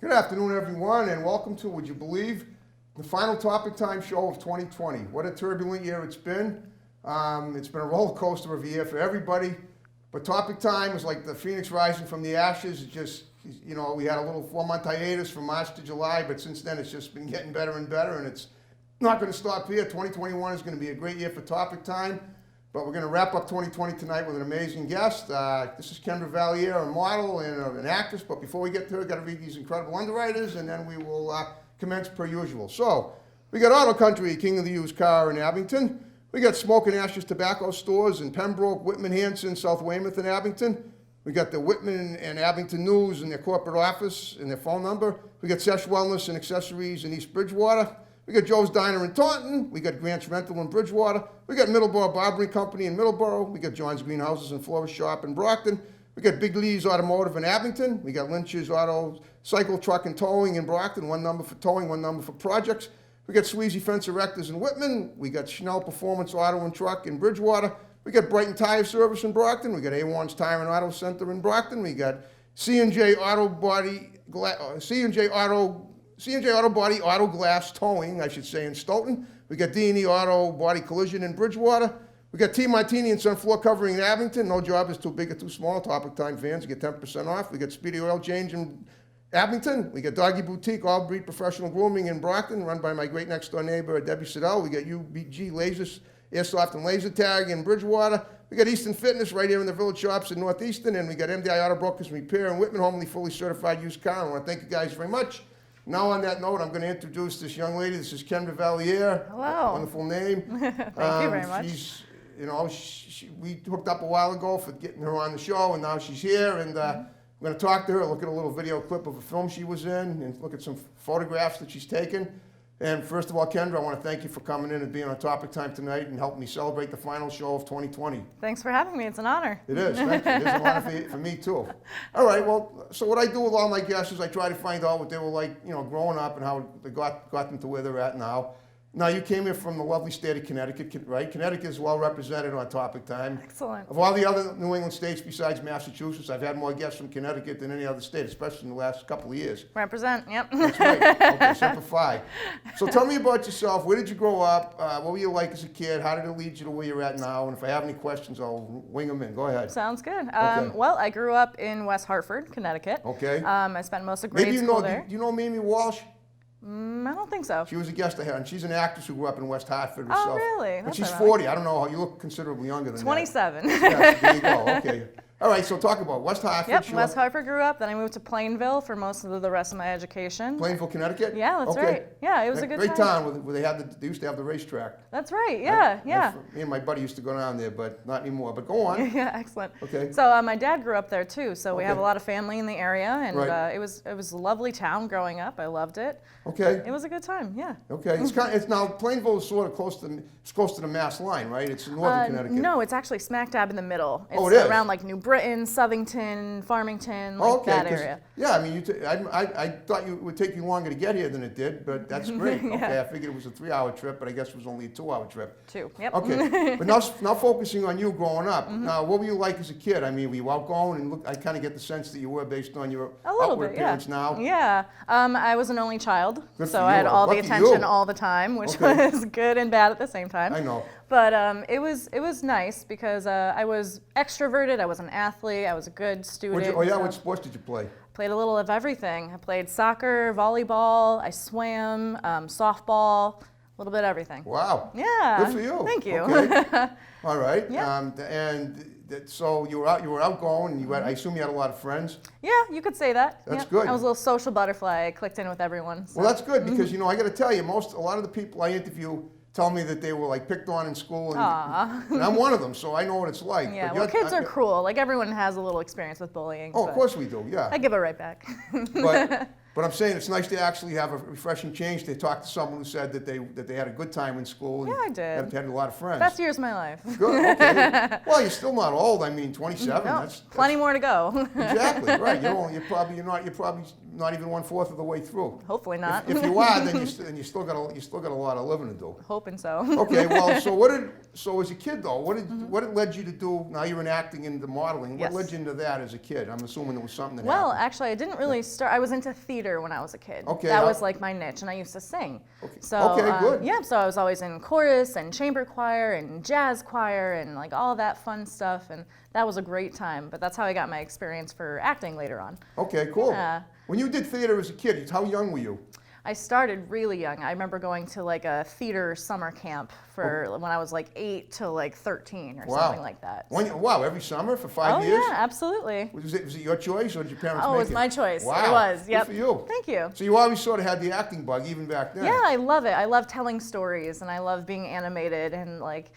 Good afternoon, everyone, and welcome to, would you believe, the final Topic Time show of 2020. What a turbulent year it's been. It's been a roller coaster of a year for everybody. But Topic Time was like the phoenix rising from the ashes. It just, we had a little 4-month hiatus from March to July, but since then it's just been getting better and better, and it's not going to stop here. 2021 is going to be a great year for Topic Time. But we're going to wrap up 2020 tonight with an amazing guest. This is Kendra Valliere, a model and an actress. But before we get to her, I've got to read these incredible underwriters, and then we will commence per usual. So, we got Auto Country, king of the used car in Abington. We got Smoke and Ashes tobacco stores in Pembroke, Whitman, Hanson, South Weymouth, and Abington. We got the Whitman and Abington News in their corporate office and their phone number. We got Sesh Wellness and Accessories in East Bridgewater. We got Joe's Diner in Taunton. We got Grant's Rental in Bridgewater. We got Middleborough Barbering Company in Middleborough. We got John's Greenhouses and Florist Shop in Brockton. We got Big Lee's Automotive in Abington. We got Lynch's Auto Cycle Truck and Towing in Brockton. One number for towing, one number for projects. We got Sweezy Fence Erectors in Whitman. We got Schnell Performance Auto and Truck in Bridgewater. We got Brighton Tire Service in Brockton. We got A1's Tire and Auto Center in Brockton. We got C&J Auto Body Auto Glass Towing, I should say, in Stoughton. We got D&E Auto Body Collision in Bridgewater. We got T. Martini and Son Floor Covering in Abington. No job is too big or too small. Topic Time fans get 10% off. We got Speedy Oil Change in Abington. We got Doggy Boutique, All Breed Professional Grooming in Brockton, run by my great next door neighbor, Debbie Siddell. We got UBG Lasers, Airsoft and Laser Tag in Bridgewater. We got Easton Fitness right here in the Village Shops in Northeastern. And we got MDI Auto Brokers and Repair in Whitman, Homely Fully Certified Used Car. I want to thank you guys very much. Now, on that note, I'm going to introduce this young lady. This is Kendra Valliere. Hello. Wonderful name. Thank you very much. She's, we hooked up a while ago for getting her on the show, and now she's here. And I'm going to talk to her, look at a little video clip of a film she was in, and look at some photographs that she's taken. And first of all, Kendra, I want to thank you for coming in and being on Topic Time tonight and helping me celebrate the final show of 2020. Thanks for having me. It's an honor. It is. Thank you. It is an honor for me, too. All right. Well, so what I do with all my guests is I try to find out what they were like, growing up and how they got them to where they're at now. Now, you came here from the lovely state of Connecticut, right? Connecticut is well represented on Topic Time. Excellent. Of all the other New England states besides Massachusetts, I've had more guests from Connecticut than any other state, especially in the last couple of years. Represent, yep. That's right. Okay, simplify. So tell me about yourself. Where did you grow up? What were you like as a kid? How did it lead you to where you're at now? And if I have any questions, I'll wing them in. Go ahead. Sounds good. Okay. Well, I grew up in West Hartford, Connecticut. Okay. I spent most of grade Maybe school there. Do you know Mimi Walsh? I don't think so. She was a guest I had, and she's an actress who grew up in West Hartford herself. Oh, really? But That's she's ironic. 40. I don't know how you look considerably younger than 27. that. Yeah, there you go. Okay. All right, so talk about West Hartford. Yep, Sure. West Hartford grew up. Then I moved to Plainville for most of the rest of my education. Plainville, Connecticut? Yeah, that's okay. right. Yeah, it was a good Great time. town where they used to have the racetrack. That's right. Yeah, yeah. Me and my buddy used to go down there, but not anymore. But go on. Yeah, excellent. Okay. So my dad grew up there too, so we Okay. have a lot of family in the area, and Right. it was a lovely town growing up. I loved it. Okay. It was a good time. Yeah. Okay. It's now Plainville is sort of close to the Mass line, right? It's in northern Connecticut. No, it's actually smack dab in the middle. It's Oh, it is? around like New Britain, Southington, Farmington, like Okay, that 'cause- area. Yeah, I mean, I thought it would take you longer to get here than it did, but that's great. Yeah. Okay, I figured it was a 3-hour trip, but I guess it was only a 2-hour trip. 2. Yep. Okay, but now focusing on you growing up. Now, what were you like as a kid? I mean, were you outgoing? And I kind of get the sense that you were based on your A little outward bit, appearance yeah. now. Yeah. I was an only child, Good so for I had you. all the Lucky attention you. all the time, which Okay. was good and bad at the same time. I know. But it was nice because I was extroverted. I was an athlete. I was a good student. What so sports did you play? played a little of everything. I played soccer, volleyball. I swam, softball, a little bit of everything. Wow. Yeah. Good for you. Thank you. Okay. All right. Yeah. So you were outgoing. And I assume you had a lot of friends. Yeah, you could say that. That's yeah. good. I was a little social butterfly. I clicked in with everyone. So. Well, that's good because I got to tell you, a lot of the people I interview tell me that they were like picked on in school, and I'm one of them, so I know what it's like. Yeah, But well, kids are cruel. Like everyone has a little experience with bullying. Oh, but of course we do. Yeah. I give it right back. But I'm saying it's nice to actually have a refreshing change. They talked to someone who said that they had a good time in school. And Yeah, I did. Had a lot of friends. Best years of my life. Good. Okay. Well, you're still not old. I mean, 27. No, That's plenty more to go. exactly right. You're probably not even 1/4 of the way through. Hopefully not. If you are, then you still got a lot of living to do. Hoping so. Okay, well, so as a kid though, what led you to do? Now you're in acting into modeling. What Yes. led you into that as a kid? I'm assuming it was something that Well, happened. actually, I didn't really start. I was into theater when I was a kid. Okay, That was like my niche, and I used to sing. Okay. So, Okay, good. yeah, so I was always in chorus and chamber choir and jazz choir and like all that fun stuff, and that was a great time. But that's how I got my experience for acting later on. Okay, cool. Yeah. When you did theater as a kid, how young were you? I started really young. I remember going to like a theater summer camp for when I was like 8 to like 13 or something like that. Wow, every summer for 5 Oh years? yeah, absolutely. Was it your choice or did your parents Oh, make it was my choice. Wow. It was. Yep. Good for you. Thank you. So you always sort of had the acting bug even back then? Yeah, I love it. I love telling stories and I love being animated and like,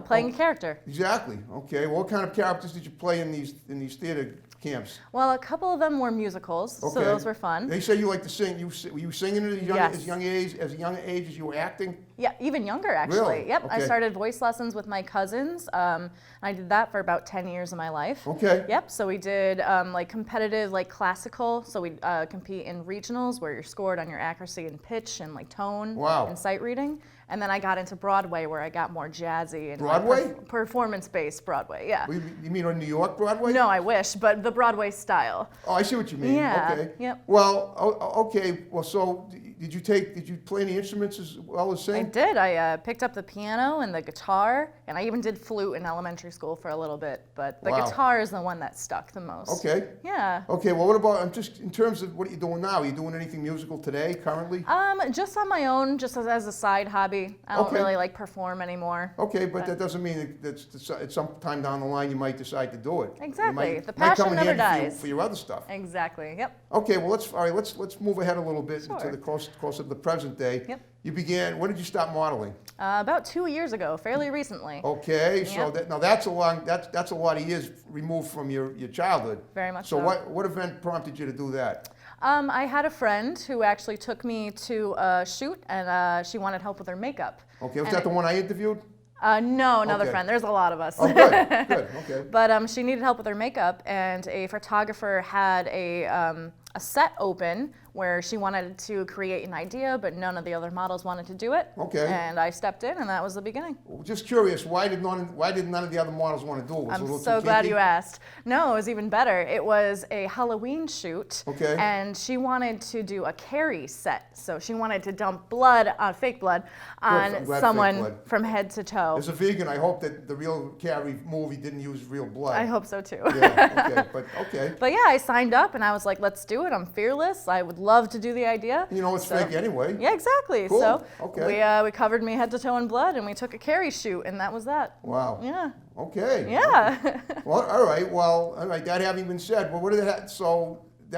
playing a character. Exactly. Okay. Well, what kind of characters did you play in these theater camps? Well, a couple of them were musicals, so Okay. those were fun. They say you like to sing. Were you singing at Yes. as young age as you were acting? Yeah, even younger actually. Really? Yep, I Okay. started voice lessons with my cousins. I did that for about 10 years of my life. Okay. Yep, so we did like competitive, like classical. So we compete in regionals where you're scored on your accuracy and pitch and like tone Wow. and sight reading. And then I got into Broadway where I got more jazzy and Broadway? like, performance-based Broadway. Yeah. You mean on New York Broadway? No, I wish, but the Broadway style. Oh, I see what you mean. Yeah, Okay. yep. Well, okay. Well, so did you play any instruments as well as I sing? did. I picked up the piano and the guitar, and I even did flute in elementary school for a little bit. But the Wow. guitar is the one that stuck the most. Okay. Yeah. Okay. Well, what about just in terms of what are you doing now? Are you doing anything musical today, currently? Just on my own, just as a side hobby. I don't Okay. really like perform anymore. Okay, but that doesn't mean that at some time down the line you might decide to do it. Exactly. It The might come passion in never handy dies. for your other stuff. Exactly. Yep. Okay, well let's move ahead a little bit into Sure. the closer to the present day. Yep. You began. When did you start modeling? About 2 years ago, fairly recently. Okay, so Yep. now that's a lot of years removed from your childhood. Very much So so. what event prompted you to do that? I had a friend who actually took me to a shoot, and she wanted help with her makeup. Okay, was And that the one I interviewed? No, another Okay. friend. There's a lot of us. Oh, good, good, okay. But she needed help with her makeup, and a photographer had a set open where she wanted to create an idea, but none of the other models wanted to do it. Okay. And I stepped in, and that was the beginning. Just curious, why did none of the other models want to do it? Was it a I'm little so too glad kinky? you asked. No, it was even better. It was a Halloween shoot, Okay. and she wanted to do a Carrie set. So she wanted to dump blood, fake blood, I'm on glad fake someone blood. from head to toe. As a vegan, I hope that the real Carrie movie didn't use real blood. I hope so too. Yeah, okay, but okay. But yeah, I signed up and I was like, let's do it. I'm fearless. I would love to do the idea. You know, it's fake anyway. Yeah, exactly. Cool. So Okay. we covered me head to toe in blood and we took a Carrie shoot and that was that. Wow. Yeah. Okay. Yeah. Well, all right. Well, all right. That having been said, well, what did that?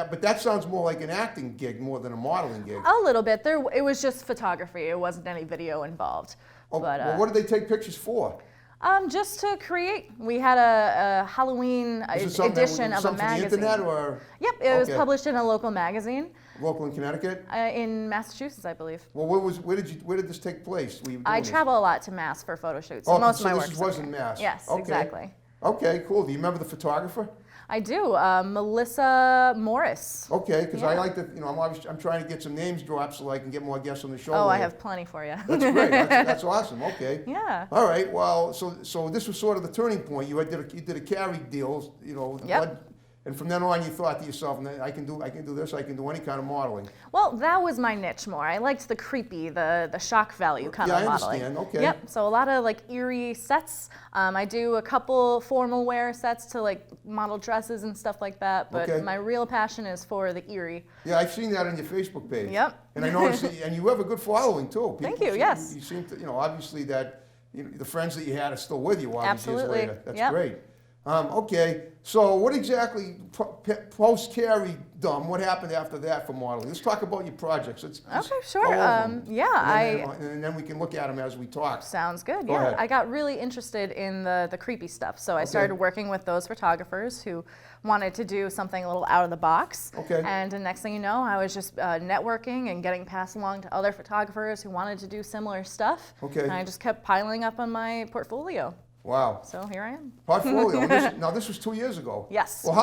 But that sounds more like an acting gig more than a modeling gig. A little bit. It was just photography. It wasn't any video involved. Oh, But well, what did they take pictures for? just to create. We had a Halloween Was it something that was edition of a something for the magazine. internet or Yep, it was Okay. published in a local magazine local in Connecticut? in Massachusetts, I believe. Well, where did this take place? Were you I doing this? travel a lot to Mass for photo shoots. Oh, Most so of my this work was in Mass. Yes, Okay. exactly. Okay, cool. Do you remember the photographer? I do. Melissa Morris. Okay, because I Yeah. like to, I'm trying to get some names dropped so I can get more guests on the show. Oh, I later. have plenty for you. That's great. That's awesome. Okay. Yeah. All right. Well, so this was sort of the turning point. You did a carry deal, with the Yep. blood, and from then on you thought to yourself, I can do this. I can do any kind of modeling. Well, that was my niche more. I liked the creepy, the shock value kind Yeah, of I modeling. understand. Okay. Yep. So a lot of like eerie sets. I do a couple formal wear sets to like model dresses and stuff like that. But Okay. my real passion is for the eerie. Yeah, I've seen that on your Facebook page. Yep. And I noticed, and you have a good following too. Thank People you, yes. You seem to, obviously that the friends that you had are still with you all these years Absolutely. later. That's Yep. great. Okay, so what exactly post-carry dumb? What happened after that for modeling? Let's talk about your projects. Let's Okay, sure. go over them. Yeah, and then we can look at them as we talk. Sounds good. Go Yeah, ahead. I got really interested in the creepy stuff, so I started working with those photographers who wanted to do something a little out of the box. Okay. And the next thing you know, I was just networking and getting passed along to other photographers who wanted to do similar stuff. Okay. And I just kept piling up on my portfolio. Wow. So here I am. Portfolio. And now this was 2 years ago. Yes. Well,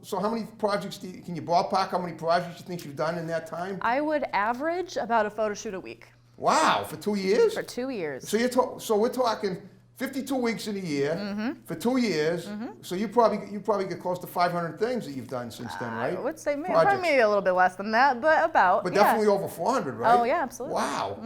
so how many projects can you ballpark how many projects you think you've done in that time? I would average about a photo shoot a week Wow, for 2 years? for 2 years. So so we're talking 52 weeks in a year for 2 years. So you probably get close to 500 things that you've done since then, right? I would say maybe, Projects. probably a little bit less than that, but about. But yeah. definitely over 400, right? Oh yeah, absolutely. Wow.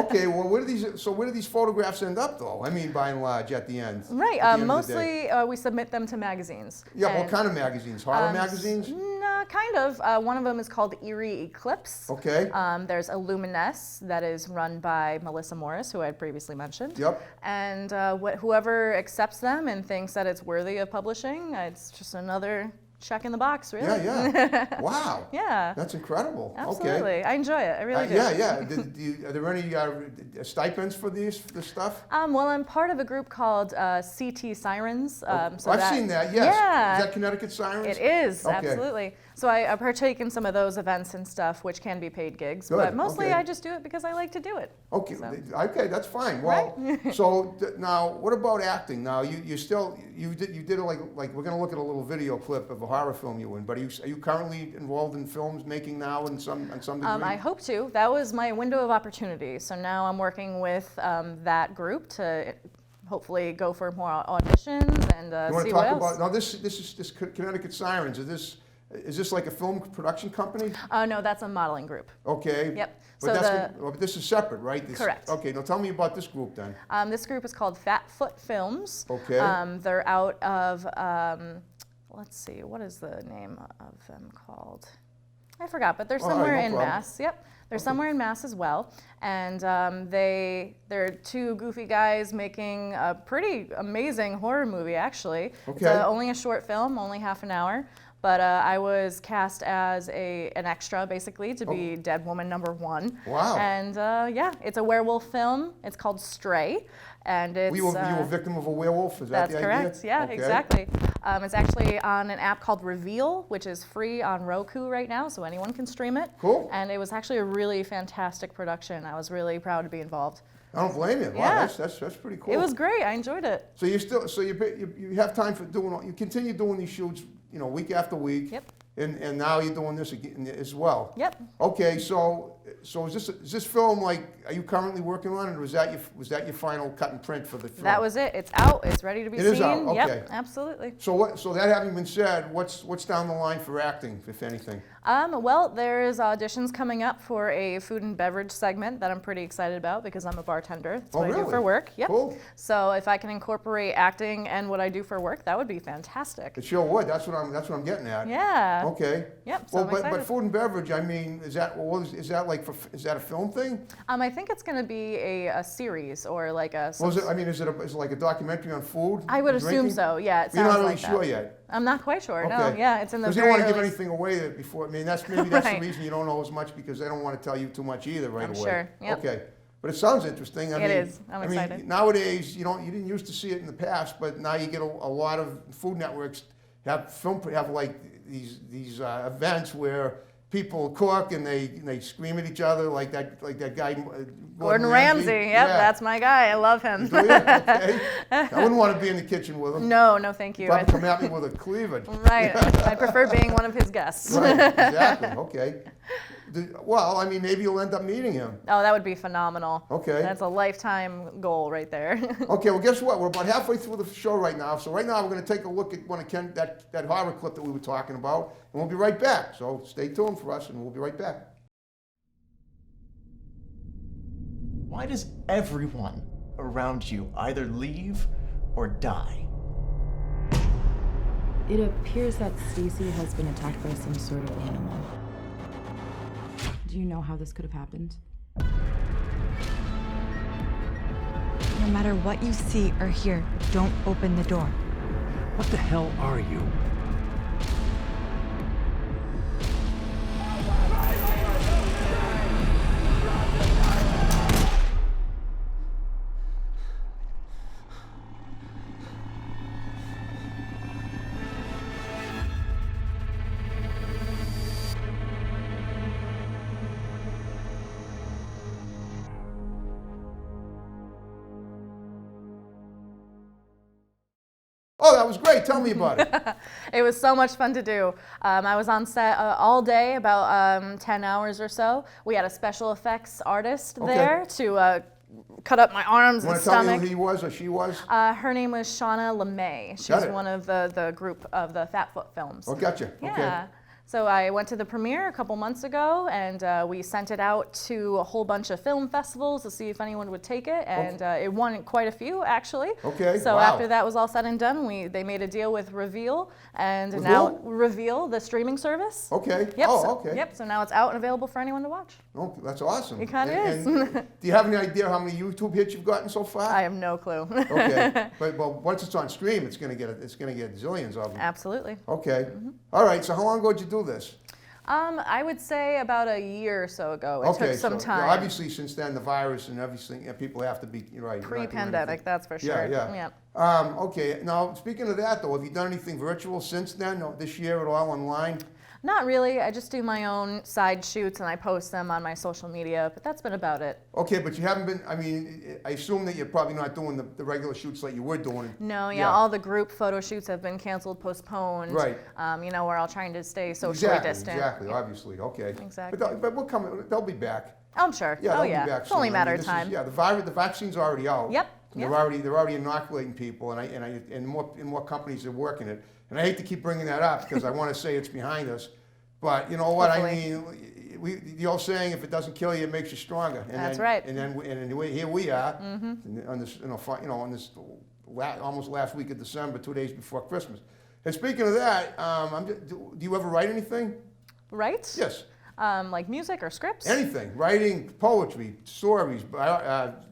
Okay, well, where do these photographs end up, though? I mean, by and large, at the end. Right. At the end of the day. Mostly we submit them to magazines. Yeah, what And, kind of magazines? Horror magazines? No, kind of. One of them is called Eerie Eclipse. Okay. There's Illuminess that is run by Melissa Morris, who I had previously mentioned. Yep. And whoever accepts them and thinks that it's worthy of publishing, it's just another check in the box, really. Yeah. Wow. Yeah. That's incredible. Absolutely. Okay. I enjoy it. I really do. Yeah. Are there any stipends for this stuff? Well, I'm part of a group called CT Sirens. I've seen that, yes. Yeah. Is that Connecticut Sirens? It is, Okay. absolutely. So I partake in some of those events and stuff, which can be paid gigs. Good, But mostly okay. I just do it because I like to do it. Okay, So. okay, that's fine. Well, so now what about acting? Now you did like we're gonna look at a little video clip of a horror film you were in. But are you currently involved in films making now in some degree? I hope to. That was my window of opportunity. So now I'm working with that group to hopefully go for more auditions and You want see to what talk else. about now? This Connecticut Sirens. Is this like a film production company? No, that's a modeling group. Okay. Yep. But So but this is separate, right? Correct. Okay. Now tell me about this group then. This group is called Fat Foot Films. Okay. They're out of, let's see, what is the name of them called? I forgot, but they're All right, somewhere no in problem. Mass. Yep, they're somewhere in Mass as well. And they're two goofy guys making a pretty amazing horror movie, actually. It's Okay. only a short film, only half an hour. But I was cast as an extra, basically, to be Dead Woman #1. Wow. And yeah, it's a werewolf film. It's called Stray, and it's. You were a victim of a werewolf? Is that That's the correct. idea? Yeah, Okay. exactly. It's actually on an app called Reveal, which is free on Roku right now, so anyone can stream it. Cool. And it was actually a really fantastic production. I was really proud to be involved. I don't blame you. Wow, Yeah. that's pretty cool. It was great. I enjoyed it. So you have time for you continue doing these shoots, week after week. Yep. And now you're doing this again as well. Yep. Okay, so is this film are you currently working on it, or was that your final cut and print for the film? That was it. It's out. It's ready to be It seen. is out, okay. Yep, absolutely. So that having been said, what's down the line for acting, if anything? Well, there's auditions coming up for a food and beverage segment that I'm pretty excited about because I'm a bartender. That's what I do really? for work. Yep. Cool. So if I can incorporate acting and what I do for work, that would be fantastic. It sure would. That's what I'm getting at. Yeah. Okay. Yep. So Well, I'm but excited. food and beverage, I mean, is that a film thing? I think it's going to be a series or like a. Well, is it like a documentary on food? I would and assume drinking? so. Yeah. It You're not sounds really like sure that. yet. I'm not quite sure. No. Okay. Yeah. It's in the Because you very don't want to give early. anything away before. I mean, that's the Right. reason you don't know as much, because they don't want to tell you too much either right I'm away. sure, yep. Okay. But it sounds interesting. It is. I'm excited. Mean, nowadays, you didn't used to see it in the past, but now you get a lot of food networks have like these events where people cook and they scream at each other like that guy Gordon Ramsay. Yep. Yeah. That's my guy. I love him. Do you? Okay. I wouldn't want to be in the kitchen with him. No, thank you. Probably come at me with a cleaver. Right. I prefer being one of his guests. Right, exactly. Okay. Well, I mean, maybe you'll end up meeting him. Oh, that would be phenomenal. Okay. That's a lifetime goal right there. Okay, well, guess what? We're about halfway through the show right now. So right now we're going to take a look at one of that horror clip that we were talking about, and we'll be right back. So stay tuned for us, and we'll be right back. Why does everyone around you either leave or die? It appears that Stacy has been attacked by some sort of animal. Do you know how this could have happened? No matter what you see or hear, don't open the door. What the hell are you? Oh, that was great. Tell me about it. It was so much fun to do. I was on set all day, about 10 hours or so. We had a special effects artist there to cut up my arms You and want to tell me stomach. who he was or she was? Her name was Shauna LeMay. Got She's it. one of the group of the Fat Foot films. Oh, gotcha. Yeah. Okay. So I went to the premiere a couple months ago, and we sent it out to a whole bunch of film festivals to see if anyone would take it, and it won quite a few actually. Okay, So wow. after that was all said and done, they made a deal with Reveal, and With now who? Reveal, the streaming service. Okay. Yep. Oh, so, okay. Yep. So now it's out and available for anyone to watch. Oh, that's awesome. It kinda is. And do you have any idea how many YouTube hits you've gotten so far? I have no clue. Okay. But once it's on stream, it's gonna get zillions of them. Absolutely. Okay. All right. So how long ago did you do this? I would say about a year or so ago. It Okay. took some so, time. yeah, obviously, since then, the virus and everything, people have to be right. you're not doing Pre-pandemic, anything. that's for sure. Yeah. Okay. Now, speaking of that, though, have you done anything virtual since then? No, this year at all online? Not really. I just do my own side shoots and I post them on my social media, but that's been about it. Okay, but you haven't been. I mean, I assume that you're probably not doing the regular shoots like you were doing. No, all the group photo shoots have been canceled, postponed. Right. We're all trying to stay socially distant. Exactly. Obviously. Okay. Exactly. But we'll come. They'll be back. I'm sure. Yeah, oh they'll yeah. be back It's only a soon. matter I of mean, time. the vaccine's already out. Yep. And Yep. they're already inoculating people, and more companies are working it. And I hate to keep bringing that up because I want to say it's behind us, but you know what Hopefully. I mean. The old saying, if it doesn't kill you, it makes you stronger. And That's then, right. And then here we are on this on this almost last week of December, 2 days before Christmas. And speaking of that, do you ever write anything? Right? Yes. Like music or scripts? Anything, writing, poetry, stories,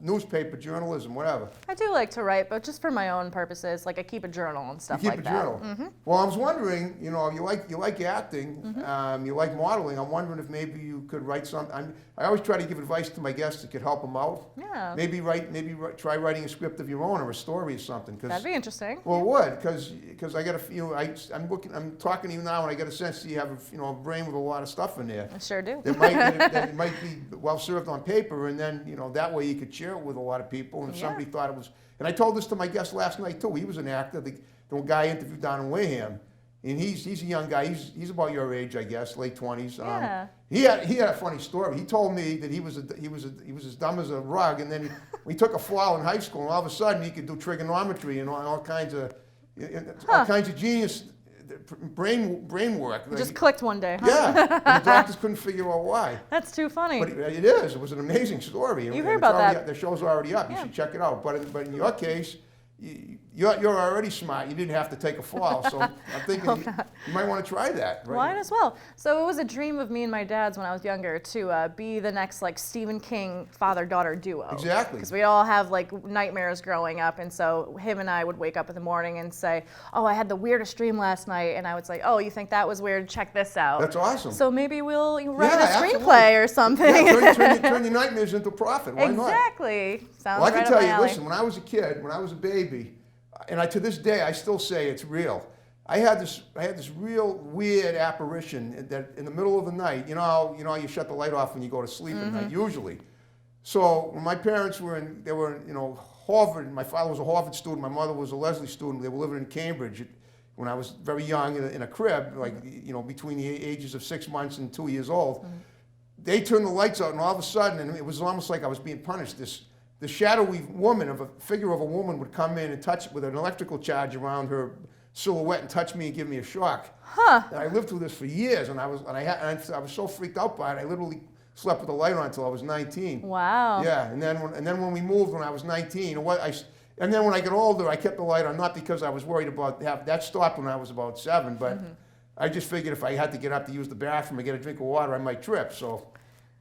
newspaper, journalism, whatever. I do like to write, but just for my own purposes. Like I keep a journal and stuff You keep like a that. journal. Well, I was wondering, you like acting, you like modeling. I'm wondering if maybe you could write something. I always try to give advice to my guests that could help them out. Yeah. Maybe try writing a script of your own or a story or something. That'd be interesting. Well, it would, because I got a feel. I'm talking to you now, and I got a sense that you have a brain with a lot of stuff in there. I sure do. That might be well served on paper, and then that way you could share it with a lot of people. And if Yeah. somebody thought it was, and I told this to my guest last night too. He was an actor. The guy I interviewed down in Wareham, and he's a young guy. He's about your age, I guess, late 20s. Yeah. He had a funny story. He told me that he was as dumb as a rug, and then we took a fall in high school, and all of a sudden he could do trigonometry and all kinds of genius brain work. It just clicked one day, huh? Yeah, and the doctors couldn't figure out why. That's too funny. But it is. It was an amazing story. You heard about that. The show's already up. You Yeah. should check it out. But in your case, you're already smart. You didn't have to take a fall. So I'm thinking you might want to try that. Right? Might as well. So it was a dream of me and my dad's when I was younger to be the next like Stephen King father-daughter duo. Exactly. Because we all have like nightmares growing up, and so him and I would wake up in the morning and say, "Oh, I had the weirdest dream last night," and I would say, "Oh, you think that was weird? Check this out." That's awesome. So maybe we'll write Yeah, a absolutely. screenplay or something. Yeah, turn your nightmares into profit. Why not? Exactly. Sounds Well, I right can up tell my you, alley. listen, when I was a kid, when I was a baby, and to this day, I still say it's real. I had this real weird apparition that in the middle of the night, you know how you shut the light off when you go to sleep at night, usually. So when my parents were in Harvard, my father was a Harvard student, my mother was a Lesley student, they were living in Cambridge when I was very young in a crib, like, between the ages of 6 months and 2 years old. They turned the lights out, and all of a sudden, and it was almost like I was being punished, the shadowy figure of a woman would come in and touch with an electrical charge around her silhouette and touch me and give me a shock. Huh. And I lived through this for years, and I was so freaked out by it. I literally slept with the light on until I was 19. Wow. Yeah, and then when we moved when I was 19, and then when I got older, I kept the light on, not because I was worried about that stopped when I was about 7, but I just figured if I had to get up to use the bathroom or get a drink of water, I might trip. So.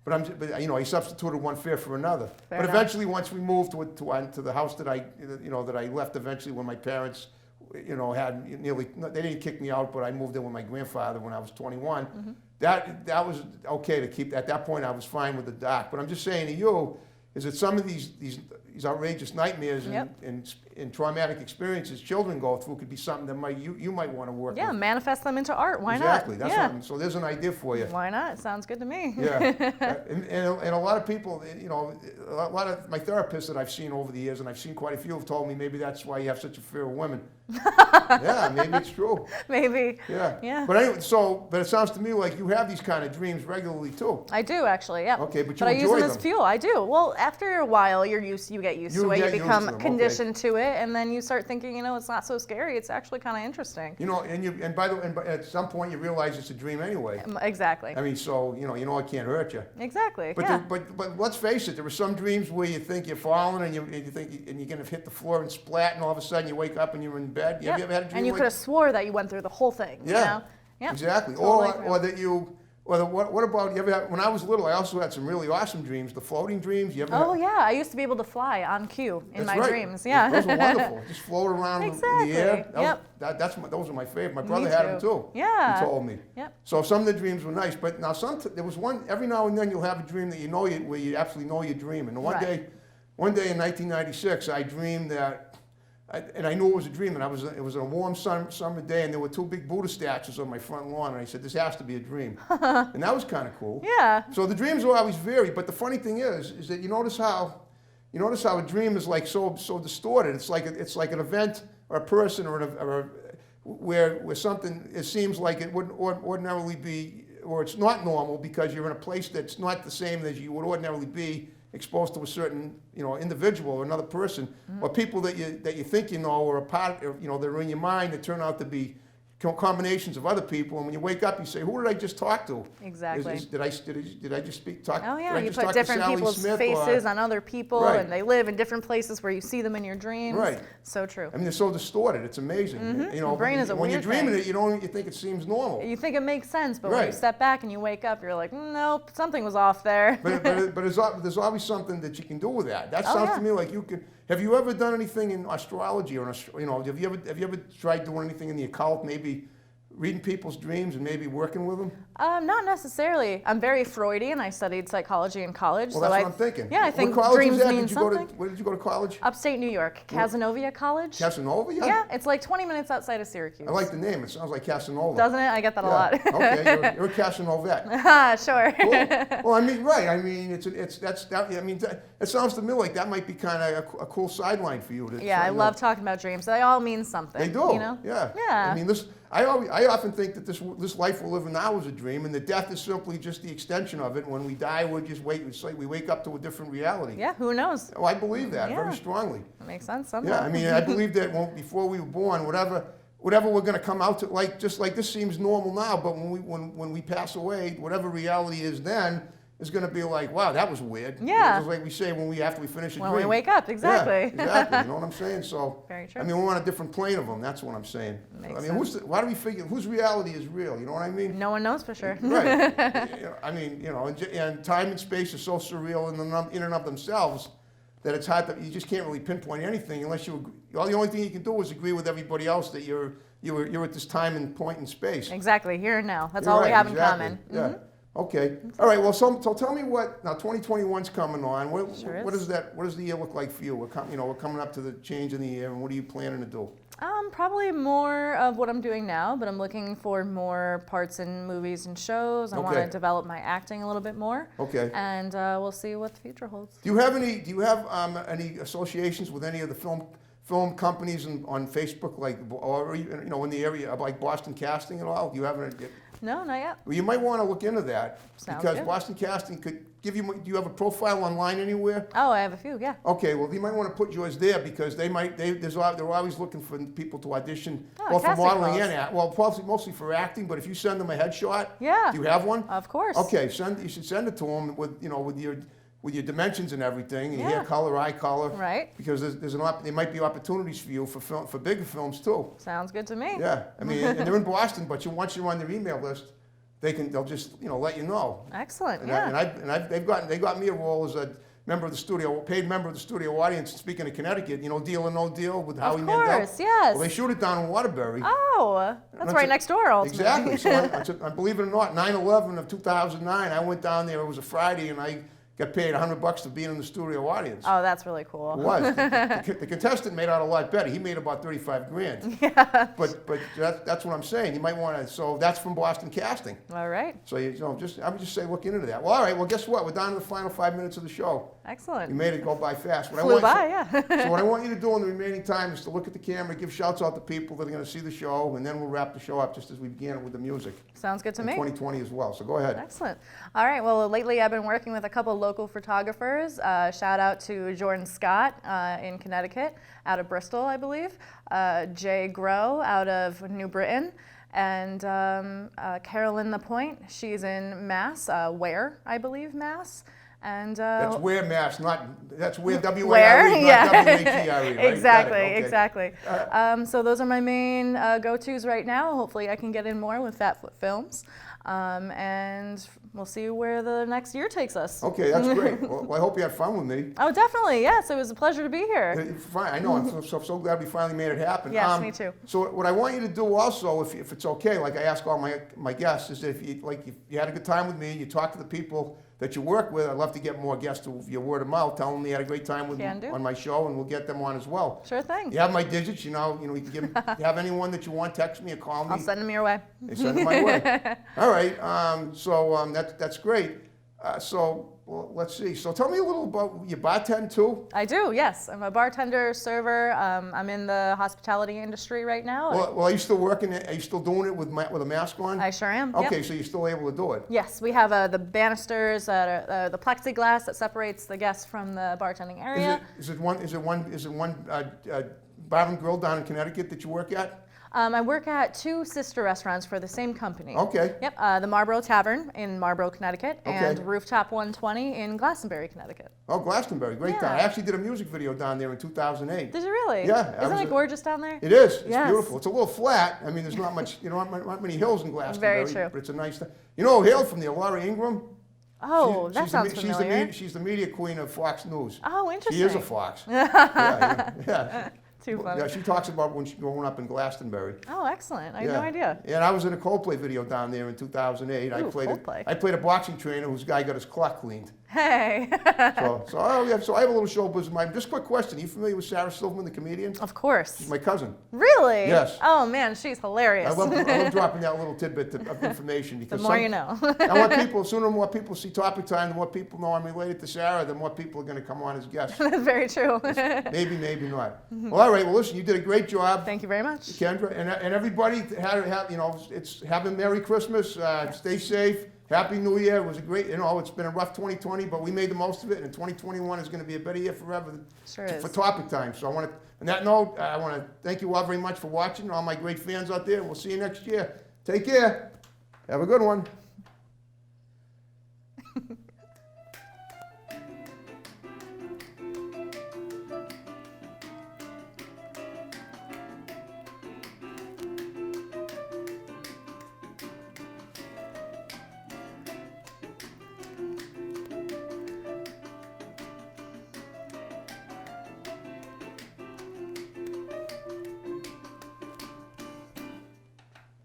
But I substituted one fear for another. Fair but enough. eventually, once we moved to the house that I left eventually when my parents, had they didn't kick me out, but I moved in with my grandfather when I was 21. That was okay to keep. At that point, I was fine with the dark. But I'm just saying to you, is that some of these outrageous nightmares and traumatic experiences children go through could be something that you might want to work Yeah, with. manifest them into art. Why Exactly. not? That's so there's an idea for you. Why not? Sounds good to me. Yeah, and a lot of people, a lot of my therapists that I've seen over the years, and I've seen quite a few, have told me maybe that's why you have such a fear of women. Yeah, maybe it's true. Maybe. Yeah. Yeah. But anyway, but it sounds to me like you have these kind of dreams regularly too. I do actually, yeah. Okay, but you I use enjoy them as them. fuel. I do. Well, after a while, you get used You to it. You get used to become them, okay. conditioned to it, and then you start thinking, it's not so scary. It's actually kind of interesting. And at some point you realize it's a dream anyway. Exactly. I mean, so it can't hurt you. Exactly. But yeah. but let's face it, there are some dreams where you think you're falling and you think and you're gonna hit the floor and splat, and all of a sudden you wake up and you're in bed. Have you ever had a dream And you like could have swore that you went through the whole thing. Yeah. You know? Yep. Exactly. Totally real. Or that you. What about you ever had, when I was little? I also had some really awesome dreams. The floating dreams. You ever? Oh had, yeah, I used to be able to fly on cue in That's my right. dreams. Yeah. Those were wonderful. Just float around in the air. Exactly. Yep. Those are my favorite. My brother Me had them too. too. Yeah. He told me. Yep. So some of the dreams were nice, but now there was one. Every now and then you'll have a dream that where you absolutely know you're dreaming. And one day in 1996, I dreamed that. And I knew it was a dream, and it was a warm summer day, and there were two big Buddha statues on my front lawn, and I said, this has to be a dream. And that was kind of cool. Yeah. So the dreams will always vary, but the funny thing is that you notice how a dream is like so distorted. It's like an event or a person where something, it seems like it wouldn't ordinarily be, or it's not normal because you're in a place that's not the same as you would ordinarily be, exposed to a certain individual or another person, or people that you think or a part of, they're in your mind that turn out to be combinations of other people, and when you wake up you say, who did I just talk to? Exactly. Did I just talk? Oh yeah, did I you just put talk to different Sally people's Smith, faces on other people, Right. and they live in different places where you see them in your dreams. Right. So true. I mean, they're so distorted. It's amazing. The brain is a when you're weird dreaming thing. it, you think it seems normal. You think it makes sense, but when you Right. step back and you wake up, you're like, nope, something was off there. But there's always something that you can do with that. That Oh, sounds yeah. to me like you could. Have you ever done anything in astrology or have you ever tried doing anything in the occult? Maybe reading people's dreams and maybe working with them? Not necessarily. I'm very Freudian. I studied psychology in college. Well, so that's what I'm thinking. Yeah, I What think college dreams was that? mean Did you go to, something. where did you go to college? Upstate New York, Casanova College. Casanova? Yeah, it's like 20 minutes outside of Syracuse. I like the name. It sounds like Casanova. Doesn't it? I get that a lot. Okay, you're a Casanovette. Sure. Cool. Well, I mean, right. I mean, it sounds to me like that might be kind of a cool sideline for you. Yeah, I love talking about dreams. They all mean something. They do. Yeah. I mean, I often think that this life we're living now is a dream, and that death is simply just the extension of it. When we die, we wake up to a different reality. Yeah, who knows? Oh, I believe that Yeah. very strongly. That makes sense somehow. Yeah, I mean, I believe that before we were born, whatever we're going to come out to, just like this seems normal now, but when we pass away, whatever reality is then is going to be like, wow, that was weird. Yeah. Just like we say after we finish a When dream. we wake up, exactly. Yeah, exactly. You know what I'm saying? So, Very true. I mean, we're on a different plane of them. That's what I'm saying. Makes I mean, why do we figure whose reality is real? You know what I mean? No one knows for sure. Right. I mean, and time and space are so surreal in and of themselves that it's hard you just can't really pinpoint anything unless you. The only thing you can do is agree with everybody else that you're at this time and point in space. Exactly, here and now. That's You're all we right, have exactly. in common. Yeah. Mhm. Okay. All right. Well, so tell me now 2021's coming on. Sure What is. What does the year look like for you? We're coming up to the change in the year, and what are you planning to do? Probably more of what I'm doing now, but I'm looking for more parts in movies and shows. I want to Okay. develop my acting a little bit more. Okay. And we'll see what the future holds. Do you have any associations with any of the film companies on Facebook, or in the area of like Boston Casting at all? Do you have any? No, not yet. Well, you might want to look into that Sounds because good. Boston Casting could give you. Do you have a profile online anywhere? Oh, I have a few, yeah. Okay, well, you might want to put yours there because they're always looking for people to audition, Oh, both for casting modeling calls. and probably mostly for acting. But if you send them a headshot, Yeah. do you have one? Of course. Okay, you should send it to them with your dimensions and everything, and Yeah. hair color, eye color. Right. Because there might be opportunities for you for bigger films too. Sounds good to me. Yeah, I mean, and they're in Boston, but once you're on their email list, they'll just let you know. Excellent, And, yeah. they got me a role as a member of the studio, paid member of the studio audience. Speaking of Connecticut, Deal or No Deal with Howie Mandel. Of course, yes. Well, they shoot it down in Waterbury. Oh, that's right next door, ultimately. Exactly. So I believe it or not, 9/11 of 2009, I went down there. It was a Friday, and I got paid $100 to be in the studio audience. Oh, that's really cool. It was. The contestant made out a lot better. He made about 35 grand. Yeah. But that's what I'm saying. You might want to. So that's from Boston Casting. All right. So I would just say look into that. Well, all right. Well, guess what? We're down to the final 5 minutes of the show. Excellent. You made it go by fast. Flew by, yeah. So what I want you to do in the remaining time is to look at the camera, give shouts out to people that are going to see the show, and then we'll wrap the show up just as we began it with the music. Sounds good to in me. 2020 as well. So go ahead. Excellent. All right. Well, lately I've been working with a couple local photographers. Shout out to Jordan Scott in Connecticut, out of Bristol, I believe. Jay Grow out of New Britain. And Carolyn LaPointe, she's in Mass, Ware, I believe, Mass. And That's Ware, Mass, that's Ware, W-A-R-E, Where? not Yeah. W-H-E-R-E, right? Exactly, Got it, okay. exactly. So those are my main go-tos right now. Hopefully I can get in more with Fat Foot Films. And we'll see where the next year takes us. Okay, that's great. Well, I hope you had fun with me. Oh, definitely. Yes, it was a pleasure to be here. Fine, I know. I'm so glad we finally made it happen. Yes, me too. So what I want you to do also, if it's okay, like I ask all my guests, is that if you had a good time with me, you talk to the people that you work with. I'd love to get more guests to your word of mouth. Tell them you had a great time with me on my show, and we'll get them on as well. Sure thing. You have my digits. You can give. You have anyone that you want, text me or call me. I'll send them your way. They send them my way. All right. That's great. Well, let's see. So tell me a little about you bartend too. I do, yes. I'm a bartender, server. I'm in the hospitality industry right now. Well, are you still working? Are you still doing it with a mask on? I sure am. Okay, Yep. so you're still able to do it. Yes, we have the banisters, the plexiglass that separates the guests from the bartending area. Is it one bar and grill down in Connecticut that you work at? I work at two sister restaurants for the same company. Okay. Yep, the Marlboro Tavern in Marlboro, Connecticut, Okay. and Rooftop 120 in Glastonbury, Connecticut. Oh, Glastonbury, great Yeah. town. I actually did a music video down there in 2008. Did you really? Yeah, Isn't it gorgeous down there? It is. It's Yes. beautiful. It's a little flat. I mean, there's not much, not many hills in Glastonbury. Very true. But it's a nice town. You know who hailed from there? Laura Ingram. Oh, that She's sounds familiar. She's the media queen of Fox News. Oh, interesting. She is a Fox. yeah. Too funny. Yeah, she talks about when she growing up in Glastonbury. Oh, excellent. I had no idea. And I was in a Coldplay video down there in 2008. Ooh, Coldplay. I played a boxing trainer whose guy got his clock cleaned. Hey. So I have a little show business. Just a quick question. Are you familiar with Sarah Silverman, the comedian? Of course. She's my cousin. Really? Yes. Oh man, she's hilarious. I love dropping that little tidbit of information because The more you know. I want people, sooner more people see Topic Time, the more people know I'm related to Sarah, the more people are going to come on as guests. That's very true. Maybe not. Well, all right. Well, listen, you did a great job. Thank you very much. Kendra, and everybody, have a Merry Christmas. Stay safe. Happy New Year. It was it's been a rough 2020, but we made the most of it, and 2021 is going to be a better year forever Sure is. for Topic Time. So on that note, I want to thank you all very much for watching, all my great fans out there. We'll see you next year. Take care. Have a good one.